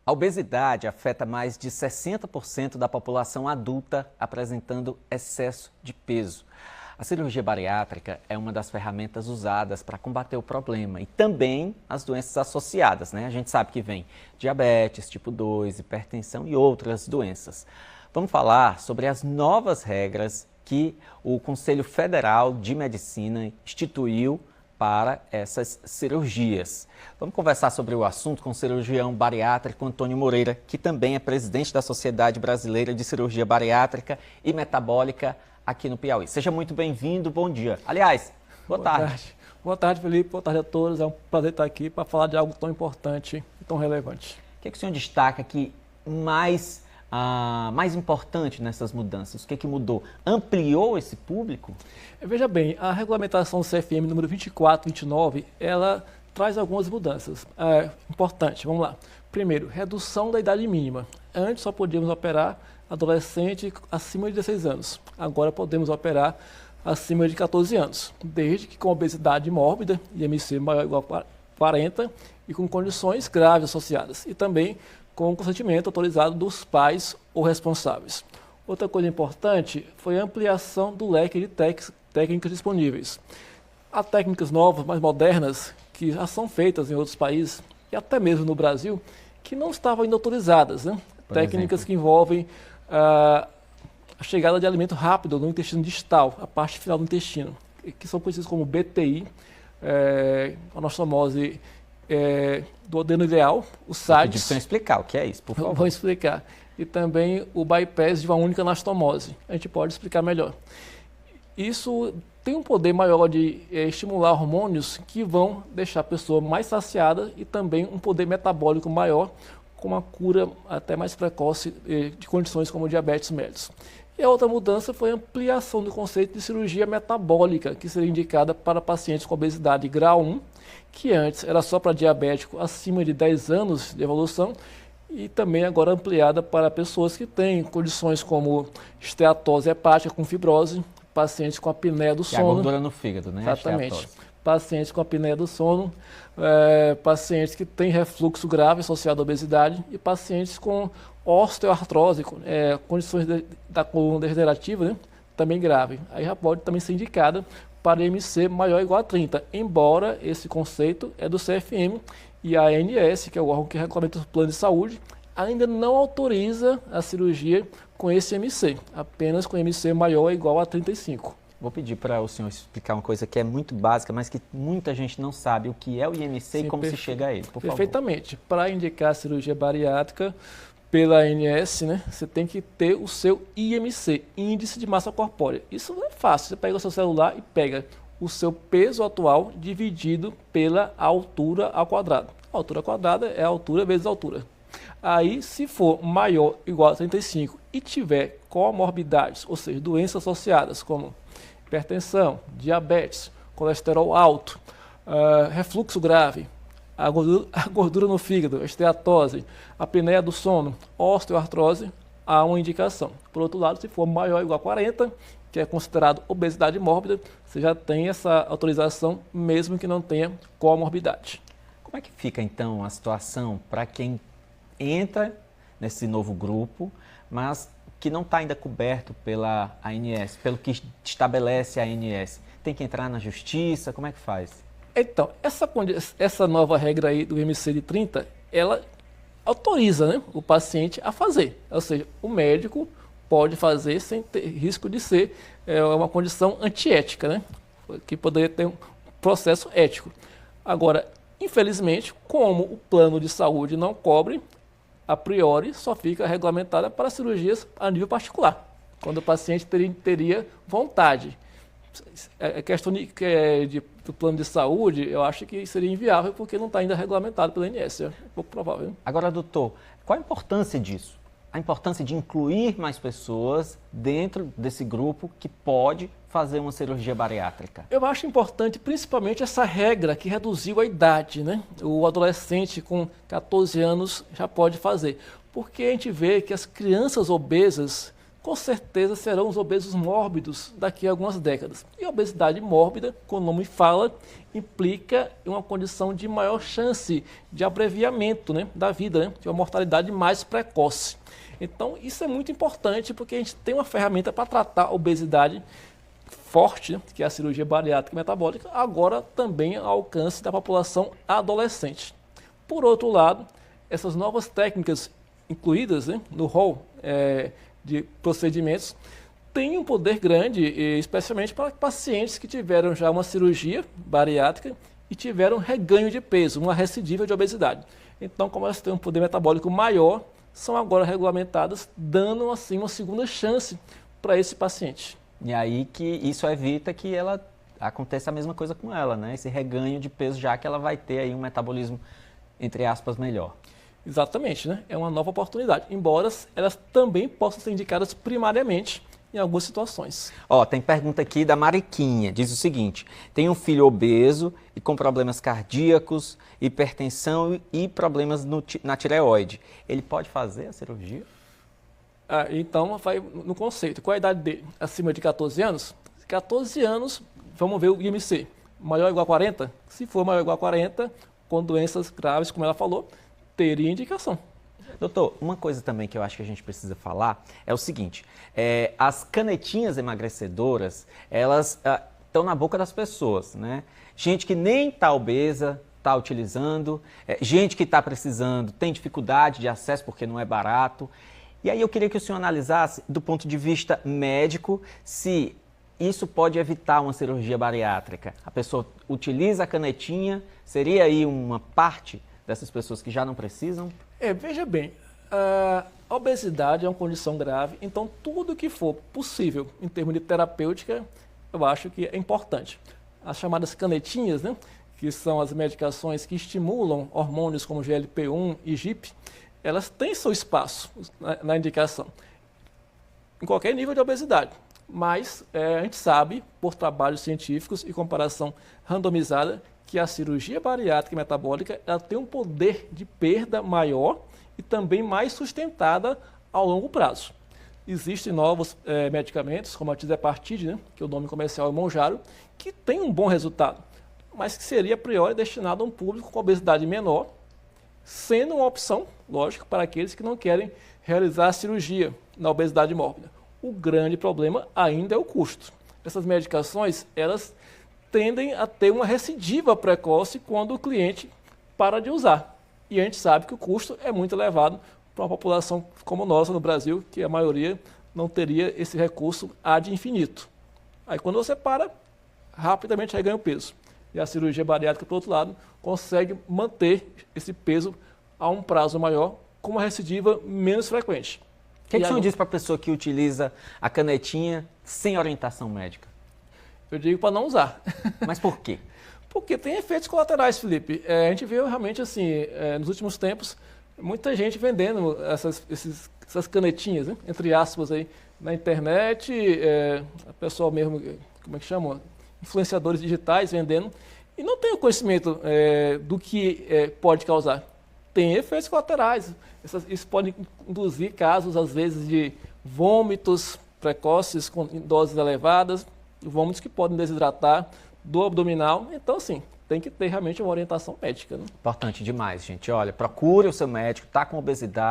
A obesidade afeta mais de 60% da população adulta apresentando excesso de peso. A cirurgia bariátrica é uma das ferramentas usadas para combater o problema e também as doenças associadas, né? A gente sabe que vem diabetes, tipo 2, hipertensão e outras doenças. Vamos falar sobre as novas regras que o Conselho Federal de Medicina instituiu para essas cirurgias. Vamos conversar sobre o assunto com o cirurgião bariátrico Antônio Moreira, que também é presidente da Sociedade Brasileira de Cirurgia Bariátrica e Metabólica aqui no Piauí. Seja muito bem-vindo, bom dia. Aliás, boa tarde. Boa tarde, Felipe. Boa tarde a todos. É um prazer estar aqui para falar de algo tão importante e tão relevante. O que o senhor destaca que mais importante nessas mudanças? O que mudou? Ampliou esse público? Veja bem, a regulamentação do CFM número 2429, ela traz algumas mudanças. Importante, vamos lá. Primeiro, redução da idade mínima. Antes só podíamos operar adolescente acima de 16 anos. Agora podemos operar acima de 14 anos, desde que com obesidade mórbida, IMC maior ou igual a 40 e com condições graves associadas. E também com o consentimento autorizado dos pais ou responsáveis. Outra coisa importante foi a ampliação do leque de técnicas disponíveis. Há técnicas novas, mais modernas, que já são feitas em outros países e até mesmo no Brasil, que não estavam ainda autorizadas, né? Técnicas que envolvem a chegada de alimento rápido no intestino distal, a parte final do intestino, que são conhecidas como BTI, anastomose do adeno ileal, o SADS. Vou explicar o que é isso, por favor. Vou explicar. E também o bypass de uma única anastomose. A gente pode explicar melhor. Isso tem um poder maior de estimular hormônios que vão deixar a pessoa mais saciada e também um poder metabólico maior, com uma cura até mais precoce de condições como diabetes mellitus. E a outra mudança foi a ampliação do conceito de cirurgia metabólica, que seria indicada para pacientes com obesidade grau 1, que antes era só para diabético acima de 10 anos de evolução, e também agora ampliada para pessoas que têm condições como esteatose hepática com fibrose, pacientes com apneia do sono. E a gordura no fígado, né? Exatamente. Pacientes com apneia do sono, pacientes que têm refluxo grave associado à obesidade e pacientes com osteoartrose, condições da coluna degenerativa, né, também grave. Aí já pode também ser indicada para IMC maior ou igual a 30, embora esse conceito é do CFM e a ANS, que é o órgão que regulamenta o plano de saúde, ainda não autoriza a cirurgia com esse IMC, apenas com IMC maior ou igual a 35. Vou pedir para o senhor explicar uma coisa que é muito básica, mas que muita gente não sabe o que é o IMC e como se chega a ele, por favor. Perfeitamente. Para indicar a cirurgia bariátrica pela ANS, né, você tem que ter o seu IMC, Índice de Massa Corpórea. Isso não é fácil. Você pega o seu celular e pega o seu peso atual dividido pela altura ao quadrado. A altura quadrada é a altura vezes a altura. Aí, se for maior ou igual a 35 e tiver comorbidades, ou seja, doenças associadas como hipertensão, diabetes, colesterol alto, refluxo grave, a gordura no fígado, esteatose, apneia do sono, osteoartrose, há uma indicação. Por outro lado, se for maior ou igual a 40, que é considerado obesidade mórbida, você já tem essa autorização, mesmo que não tenha comorbidade. Como é que fica, então, a situação para quem entra nesse novo grupo, mas que não está ainda coberto pela ANS, pelo que estabelece a ANS? Tem que entrar na justiça? Como é que faz? Então, essa nova regra aí do IMC de 30, ela autoriza, né, o paciente a fazer. Ou seja, o médico pode fazer sem ter risco de ser uma condição antiética, né, que poderia ter um processo ético. Agora, infelizmente, como o plano de saúde não cobre, a priori só fica regulamentada para cirurgias a nível particular, quando o paciente teria vontade. A questão do plano de saúde, eu acho que seria inviável porque não está ainda regulamentado pela ANS, é pouco provável. Agora, doutor, qual a importância disso? A importância de incluir mais pessoas dentro desse grupo que pode fazer uma cirurgia bariátrica? Eu acho importante principalmente essa regra que reduziu a idade, né? O adolescente com 14 anos já pode fazer, porque a gente vê que as crianças obesas com certeza serão os obesos mórbidos daqui a algumas décadas. E a obesidade mórbida, como o nome fala, implica uma condição de maior chance de abreviamento, né, da vida, né, de uma mortalidade mais precoce. Então, isso é muito importante porque a gente tem uma ferramenta para tratar a obesidade forte, né, que é a cirurgia bariátrica metabólica, agora também ao alcance da população adolescente. Por outro lado, essas novas técnicas incluídas, né, no rol de procedimentos têm um poder grande, especialmente para pacientes que tiveram já uma cirurgia bariátrica e tiveram reganho de peso, uma recidiva de obesidade. Então, como elas têm um poder metabólico maior, são agora regulamentadas, dando assim uma segunda chance para esse paciente. E aí que isso evita que ela aconteça a mesma coisa com ela, né? Esse reganho de peso, já que ela vai ter aí um metabolismo, entre aspas, melhor. Exatamente, né? É uma nova oportunidade, embora elas também possam ser indicadas primariamente em algumas situações. Ó, tem pergunta aqui da Mariquinha, diz o seguinte: tem um filho obeso e com problemas cardíacos, hipertensão e problemas na tireoide. Ele pode fazer a cirurgia? Então, vai no conceito. Qual a idade dele? Acima de 14 anos? 14 anos, vamos ver o IMC. Maior ou igual a 40? Se for maior ou igual a 40, com doenças graves, como ela falou, teria indicação. Doutor, uma coisa também que eu acho que a gente precisa falar é o seguinte: as canetinhas emagrecedoras, elas estão na boca das pessoas, né? Gente que nem está obesa está utilizando, gente que está precisando tem dificuldade de acesso porque não é barato. E aí eu queria que o senhor analisasse, do ponto de vista médico, se isso pode evitar uma cirurgia bariátrica. A pessoa utiliza a canetinha, seria aí uma parte dessas pessoas que já não precisam? Veja bem, a obesidade é uma condição grave, então tudo que for possível em termos de terapêutica, eu acho que é importante. As chamadas canetinhas, né, que são as medicações que estimulam hormônios como GLP-1 e GIP, elas têm seu espaço na indicação, em qualquer nível de obesidade. Mas a gente sabe, por trabalhos científicos e comparação randomizada, que a cirurgia bariátrica e metabólica ela tem um poder de perda maior e também mais sustentada ao longo prazo. Existem novos medicamentos, como a tirzepatide, né, que o nome comercial é Mounjaro, que tem um bom resultado, mas que seria a priori destinado a um público com obesidade menor, sendo uma opção, lógico, para aqueles que não querem realizar a cirurgia na obesidade mórbida. O grande problema ainda é o custo. Essas medicações, elas tendem a ter uma recidiva precoce quando o cliente para de usar. E a gente sabe que o custo é muito elevado para uma população como nossa no Brasil, que a maioria não teria esse recurso ad infinito. Aí quando você para, rapidamente reganha o peso. E a cirurgia bariátrica, por outro lado, consegue manter esse peso a um prazo maior, com uma recidiva menos frequente. O que o senhor diz para a pessoa que utiliza a canetinha sem orientação médica? Eu digo para não usar. Mas por quê? Porque tem efeitos colaterais, Felipe. A gente viu realmente assim, nos últimos tempos, muita gente vendendo essas canetinhas, né, entre aspas, aí, na internet, a pessoa mesmo, como é que chama? Influenciadores digitais vendendo, e não tem o conhecimento do que pode causar. Tem efeitos colaterais. Isso pode induzir casos, às vezes, de vômitos precoces com doses elevadas, vômitos que podem desidratar do abdominal. Então, assim, tem que ter realmente uma orientação médica, né? Importante demais, gente. Olha, procure o seu médico, está com obesidade.